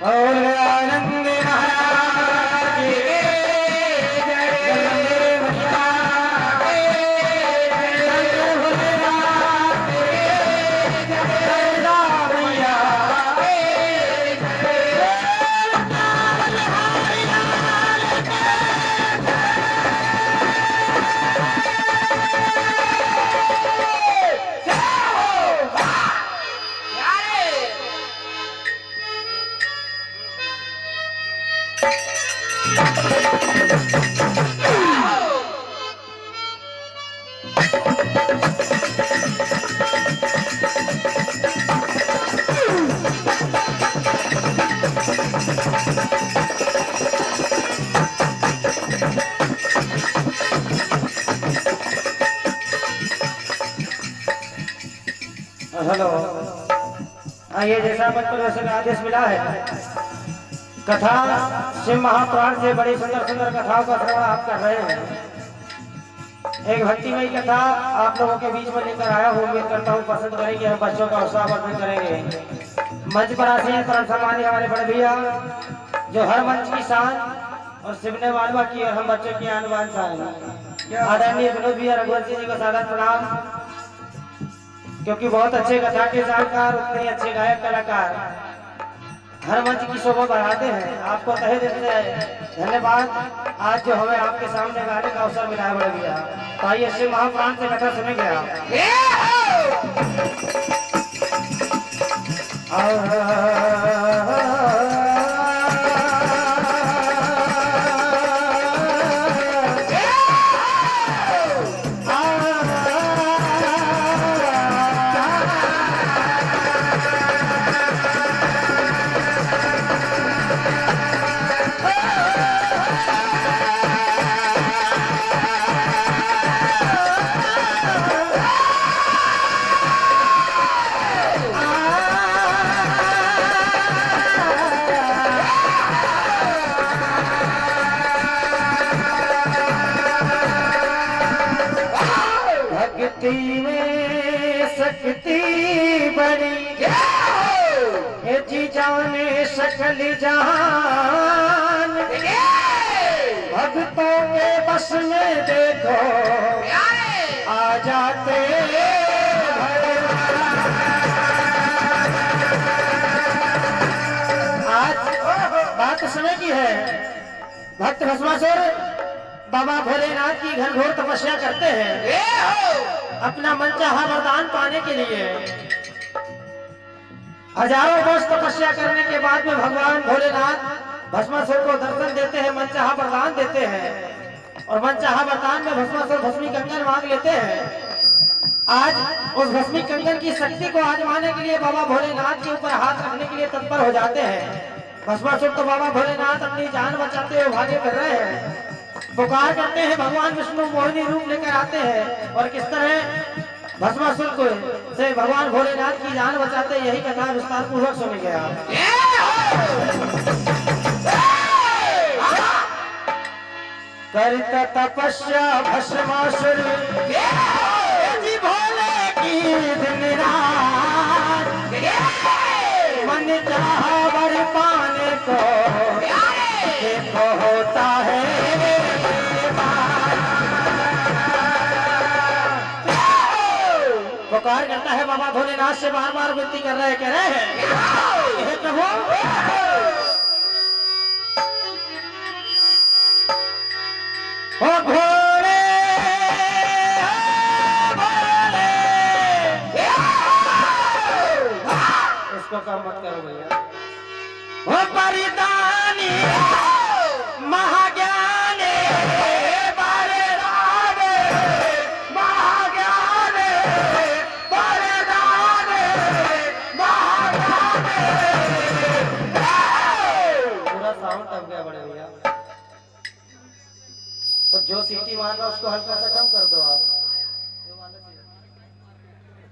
और आनंद महाराज की जय जय भैया जय भोलेनाथ की जय राम भैया हेलो ये जैसा बचपन से आदेश मिला है कथा शिव महापुराण से बड़ी सुंदर सुंदर कथाओं का श्रवण आप कर रहे हैं। एक भक्तिमयी कथा आप लोगों के बीच में लेकर आया हूँ। उम्मीद करता हूँ पसंद करेंगे, हम बच्चों का उत्साहवर्धन करेंगे। मंच पर आसीन हैं परम सम्मानीय हमारे बड़े भैया जो हर मंच की शान और सिमरने वालवा की और हम बच्चों की आन बान शान। आदरणीय विनोद भैया रघुवंशी जी को सादर प्रणाम, क्योंकि बहुत अच्छे कथा के जानकार उतने ही अच्छे गायक कलाकार हर मंच की शोभा बढ़ाते हैं। आपको तहे दिल से धन्यवाद। आज जो हमें आपके सामने गाने का अवसर मिला है बड़े भैया, तो आइए शिव महापुराण से कथा सुनेंगे आप। भक्ति में शक्ति बड़ी ये जी जाने सकल जहान, भक्तों के बस में देखो आ जाते आज बात समय की है। भक्त भस्मासुर बाबा भोलेनाथ की घनघोर तपस्या करते हैं अपना मनचाहा वरदान पाने के लिए। हजारों वर्ष तपस्या करने के बाद में भगवान भोलेनाथ भस्मासुर को दर्शन देते हैं, मनचाहा वरदान देते हैं और मनचाहा वरदान में भस्मासुर भस्मी कंगन मांग लेते हैं। आज उस भस्मी कंगन की शक्ति को आजमाने के लिए बाबा भोलेनाथ के ऊपर हाथ रखने के लिए तत्पर हो जाते हैं। भस्मासुर तो बाबा भोलेनाथ अपनी जान बचाते हुए भागे फिर रहे हैं, पुकार करते हैं। भगवान विष्णु मोहिनी रूप लेकर आते हैं और किस तरह भस्मासुर को से भगवान भोलेनाथ की जान बचाते, यही कथा विस्तार पूर्वक सुनेंगे आप। करता तपस्या भस्मासुर जी भोले की दिन रात, मन चाहा वर पाने को देखो होता है पुकार करता है। बाबा भोलेनाथ से बार बार विनती कर रहे हैं, कह रहे हैं हे प्रभु ओ भोले इसको कम मत करो भैया। ओ परिदानी महाज्ञानी तो जो सीटी मार रहा उसको हल्का सा कम कर दो आप।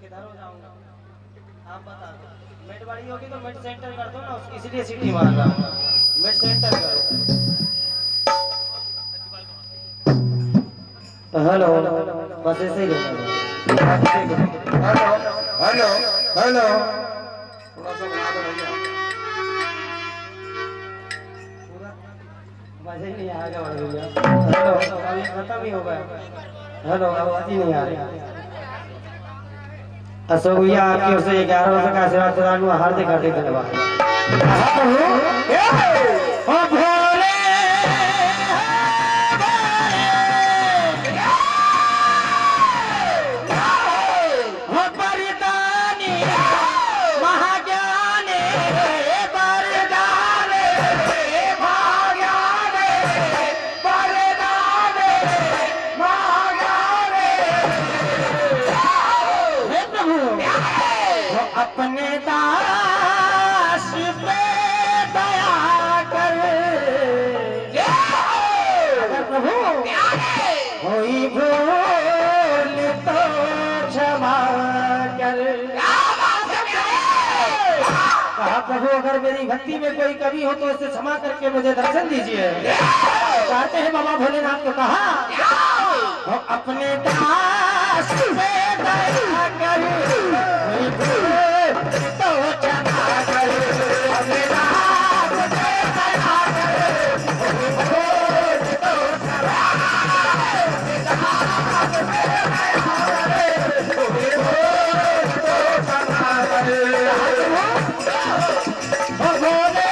किधर हो जाऊंगा आप बता दो। मिड बड़ी होगी तो मिड सेंटर कर दो ना, इसलिए सीटी मार रहा हूँ। मिड सेंटर करो। हेलो बस ऐसे ही हेलो हेलो हेलो थोड़ा सा बना दो भैया। मजा ही नहीं आएगा भैया। हेलो अभी खत्म ही हो गया। हेलो आवाज ही नहीं आ रही। अशोक भैया आपकी ओर से 11 वर्ष का आशीर्वाद प्रदान हुआ, हार्दिक हार्दिक धन्यवाद। अपने दास पे दया कर, अगर प्रभु कोई भूल तो क्षमा कर। कहा प्रभु अगर मेरी भक्ति में कोई कमी हो तो इसे क्षमा करके मुझे दर्शन दीजिए। चाहते हैं बाबा भोलेनाथ को कहा अपने दास पे दया कर, कोई भूल तो क्षमा कर, अपने दास पे दया कर, कोई भूल तो क्षमा कर, अपने दास पे दया कर, कोई भूल तो क्षमा कर। भोले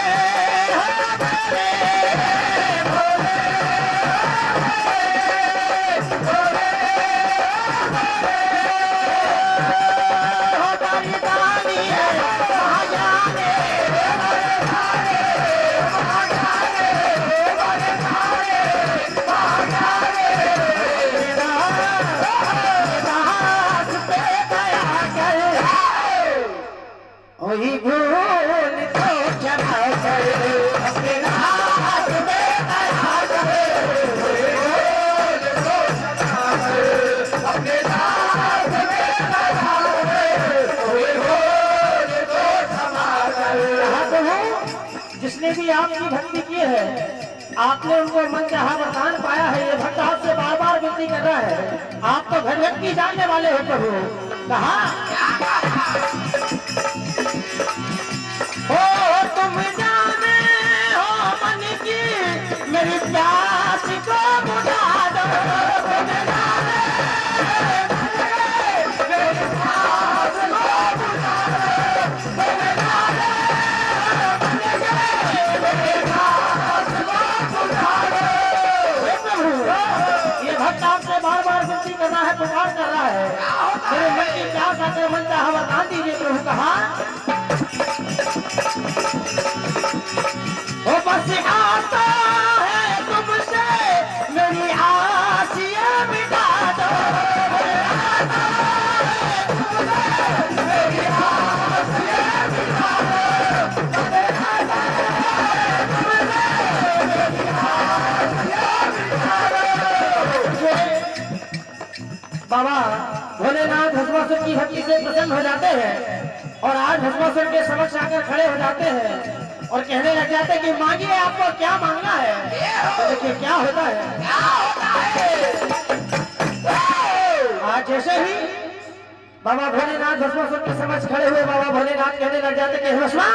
वही भूल तो क्षमा कर, अपने दास पे दया कर, भूल तो क्षमा कर, अपने दास पे दया कर, भूल तो क्षमा कर। जिसने भी आपकी भक्ति की है, आपने उनको मन चाहा वरदान पाया है, ये भक्त आपसे बार बार विनती कर रहा है। आप तो घर भक्ति जानने वाले हो प्रभु। कहा तुम जाने हो मन की मेरी प्यास को बुझा दो, तुम जाने मेरी प्यास को बुझा दो, तुम जाने मेरी प्यास को बुझा दो। ये भक्त आपसे बार बार विनती कर रहा है, पुकार कर रहा है, मेरे मन की प्यास आकर मन चाहा वरदान दीजिए प्रभु। कहा वो बस आता है तुमसे मेरी आसिया मिटा दो, मेरी आसिया मिटा दो, मेरी आसिया मिटा दो। बाबा भोलेनाथ भस्मासुर की भक्ति से प्रसन्न हो जाते हैं और आज भस्मासुर के समक्ष आकर खड़े हो जाते हैं और कहने लग जाते हैं कि मांगिए आपको क्या मांगना है। तो देखिए क्या होता है। आज जैसे ही बाबा भोलेनाथ भस्मासुर के समक्ष खड़े हुए, बाबा भोलेनाथ कहने लग जाते कि भस्मा,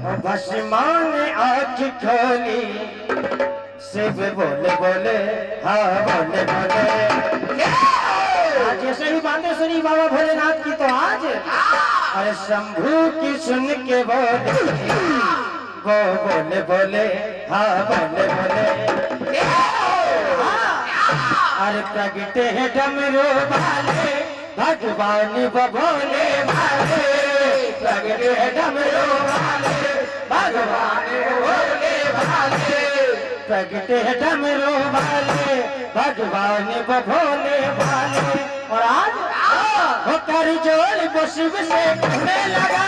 और भस्मा ने आँख खोली, शिव बोले बोले हाँ बोले बोले। आज जैसे ही बातें सुनी बाबा भोलेनाथ की, तो आज अरे शंभू की सुन के बोले वो बोले बोले हाँ बोले बोले। अरे प्रगटे है डमरू वाले भगवान वो भोले भाले, प्रगटे है डमरू वाले भगवान वो भोले भाले, प्रगटे है डमरू वाले भगवान वो भोले भाले। और आज वो कर जोड़ वो शिव से कहने लगा,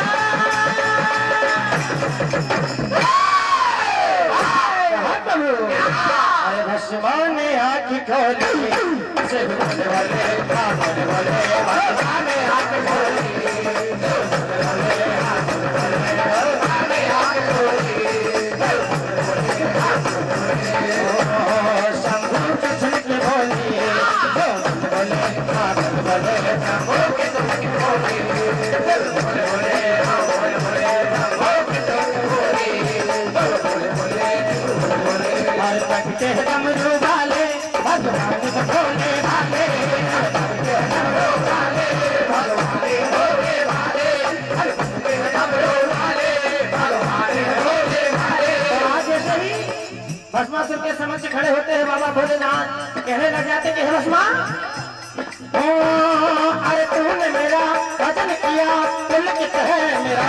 अरे भस्मा ने आँख खोली, शिव बोले बोले हाँ बोले बोले, भस्मा ने आँख खोली, शंभू के सुन के बोली, बोले हाँ बोले, शंभू के सुन के बोली, बोले बोले हाँ बोले बोले, शंभू के सुन के बोली, बोले बोले खड़े होते हैं बाबा भोलेनाथ, कहने लग जाते कि हे भस्मा, अरे तूने मेरा भजन किया पुलकित है मेरा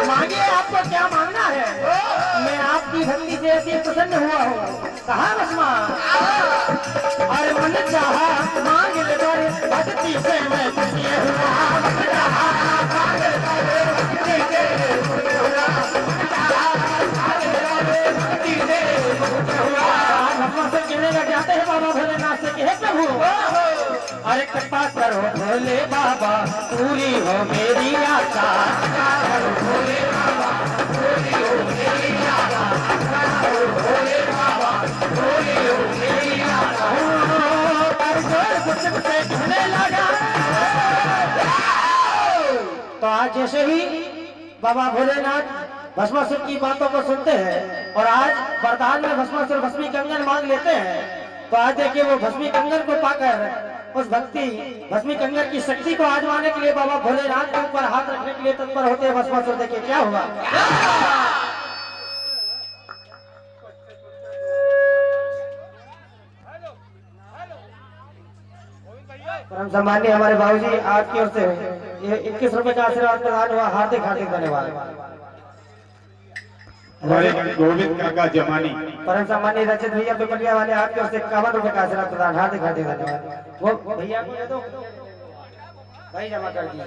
मांगिए, आपको क्या मांगना है? मैं आपकी भक्ति से ऐसी प्रसन्न हुआ हूँ। कहा भस्मा, अरे मन चाहा मांग ले कर भक्ति से मैं खुशी कहने लग जाते हैं बाबा भोलेनाथ से कि हे प्रभु, अरे कृपा करो भोले बाबा पूरी हो मेरी आशा, भोले बाबा पूरी हो मेरी आशा, भोले बाबा पूरी हो मेरी आशा। कुछ से कहने लगा तो आज जैसे ही बाबा भोलेनाथ भस्मासुर की बातों को सुनते हैं और आज वरदान में भस्मासुर भस्मी कंगन मांग लेते हैं, तो आज देखिए वो भस्मी कंगन को पाकर उस भक्ति भस्मी कंगन की शक्ति को आजमाने के लिए बाबा भोलेनाथ के ऊपर हाथ रखने के लिए तत्पर होते हैं भस्मासुर। देखिए क्या हुआ। परम सम्माननीय हमारे बाबूजी आपकी ओर से ये 21 रुपए का आशीर्वाद प्रदान हुआ, हार्दिक हार्दिक धन्यवाद। हमारे गोविंद काका जमानी परम सम्माननीय रचित भैया पिपलिया वाले आपकी ओर से 51 रुपए का आशीर्वाद प्रदान, हार्दिक हार्दिक धन्यवाद। वो भैया को दे दो, भाई जमा कर दीजिए।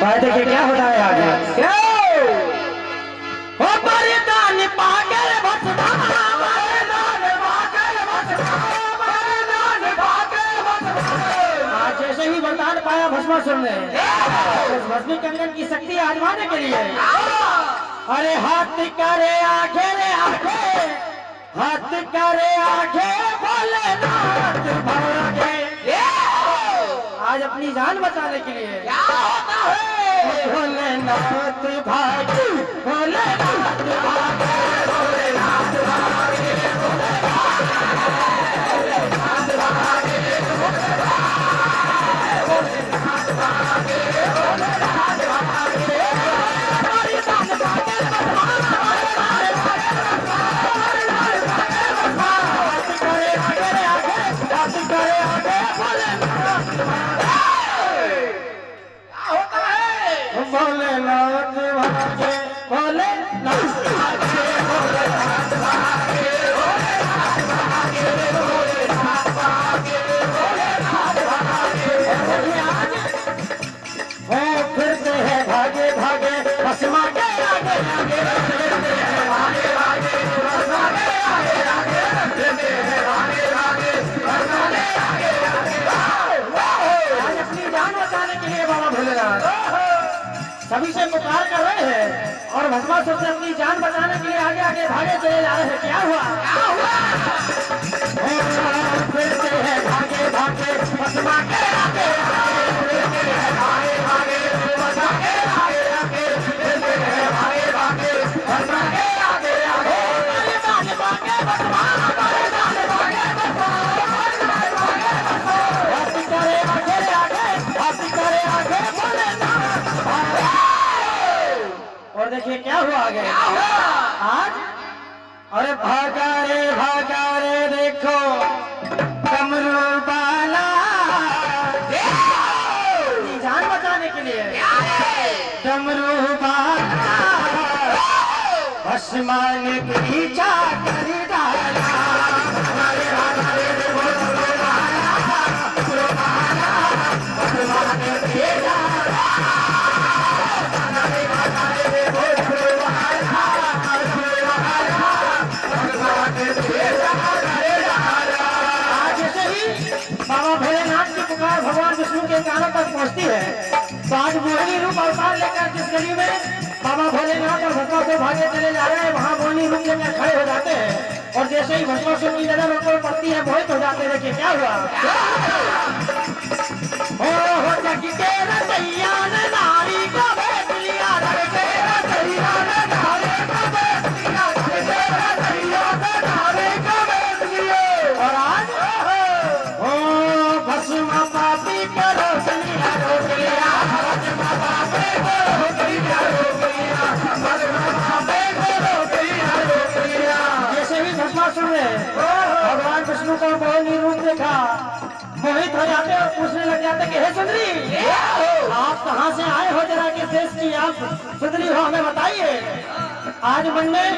तो देखिए क्या होता है आगे। हो परिदान पागल भस्मा, परिदान पागल भस्मा, परिदान पागल भस्मा। आज जैसे ही वरदान पाया भस्मासुर ने उस भस्मी कंगन की शक्ति आजमाने के लिए, अरे हाथ करे आगे रे आगे, हाथ करे आगे भोलेनाथ भागे। आज अपनी जान बचाने के लिए क्या होता है, भोलेनाथ भागे, भोलेनाथ भागे, भोलेनाथ भागे, भोलेनाथ भागे, भोलेनाथ भागे, भोलेनाथ भागे। भोलेनाथ भागे, भोलेनाथ भागे, भोलेनाथ भागे, भोलेनाथ भागे, भोलेनाथ भागे, भोलेनाथ भागे। हो फिरते हैं भागे भागे भस्मा के आगे आगे, फिरते हैं भागे भागे भस्मा के आगे आगे, फिरते हैं भागे भागे भस्मा के आगे आगे। आज अपनी जान बचाने के लिए बाबा भोलेनाथ सभी से पुकार कर रहे हैं और भस्मासुर से अपनी जान बचाने के लिए आगे आगे भागे चले जा रहे हैं। क्या हुआ, क्या हुआ। फिरते हैं भागे भागे भस्मा के आगे आगे, फिरते हैं भागे भागे भस्मा के आगे आगे, फिरते हैं भागे भागे भस्मा के आगे आगे। परिदान भागे भस्मा, परिदान भागे भस्मा, परिदान भागे भस्मा। हाथ करे आगे आगे, हाथ करे आगे भोलेनाथ भागे। और देखिए क्या हुआ आगे आज, अरे भागा रे देखो कमरू बाला, जान बचाने के लिए डमरू बाला भस्मान पीछा कर डाला। बाबा भोलेनाथ की पुकार भगवान विष्णु के कानों तक पहुंचती है, तो आज मोहिनी रूप अवतार लेकर जिस गली में बाबा भोलेनाथ और भस्मासुर भागे चले जा रहे हैं, वहाँ मोहिनी रूप लेकर खड़े हो जाते हैं और जैसे ही भस्मासुर की नजर उन पर पड़ती है मोहित हो जाते हैं। देखिए क्या हुआ। हो जगी के रचैया ने नारी का भेद लिया, के रचैया ने नारी का भेद लिया, के रचैया ने नारी का भेद लिया। और आज भस्मा पापी का रोशनी विष्णु का मोहिनी रूप देखा मोहित हो जाते और पूछने लग जाते कि हे सुंदरी, आप कहाँ से आए हो, जरा किस देश की आप सुंदरी हो, हमें बताइए। आज मन में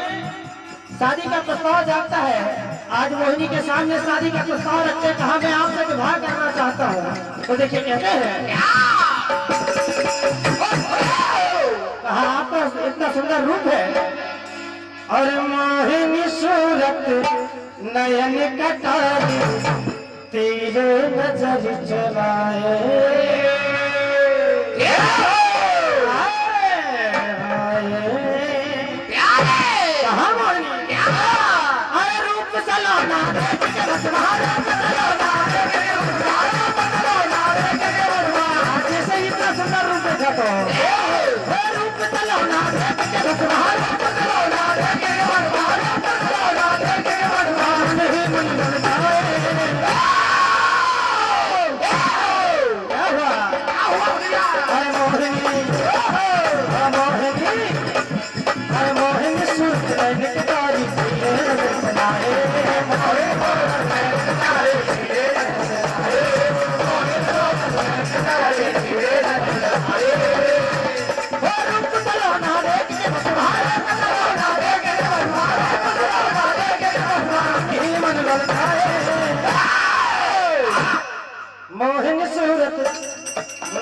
शादी का प्रस्ताव जागता है। आज मोहिनी के सामने शादी का प्रस्ताव रखते, कहा मैं आपसे विवाह करना चाहता हूँ। तो देखिए कहते हैं, कहा आपका इतना सुंदर रूप है और मोहिनी सूरत नयन कटारी तेरे नजर चलाए। कहा मोहिनी, अरे रूप सलोना जैसे इतना सुंदर रूप देखा तो रूप सलोना मोहिनी सूरत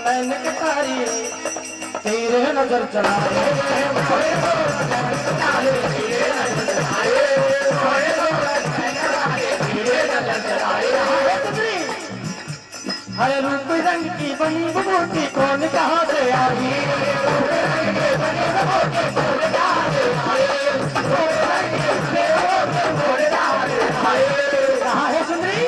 नैन तारी तेरे नजर चलाए। हरे रूप रंग की बनी विभूति कौन कहाँ से आई, कहाँ है सुंदरी,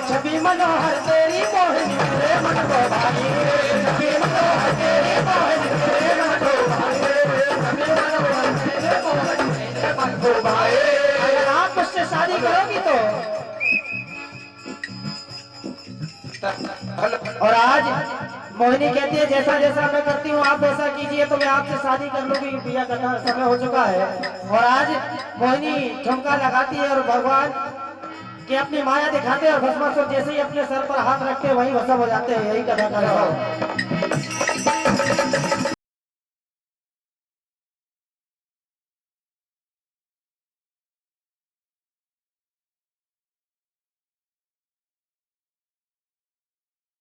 छवि मनोहर तेरी मोहिनी तेरे मन को भाई, छवि मनोहर तेरी मोहिनी तेरे मन को भाई, छवि मनोहर तेरे मोहिनी तेरे मन को भाई। अगर आप मुझसे शादी करोगी तो, और आज मोहिनी कहती है जैसा जैसा मैं करती हूँ आप वैसा कीजिए तो मैं आपसे शादी कर लूंगी, बिया का समय हो चुका है। और आज मोहिनी ठुमका लगाती है और भगवान कि अपनी माया दिखाते हैं और भस्मासुर जैसे ही अपने सर पर हाथ रखते वहीं भस्म हो जाते हैं। यही कथा का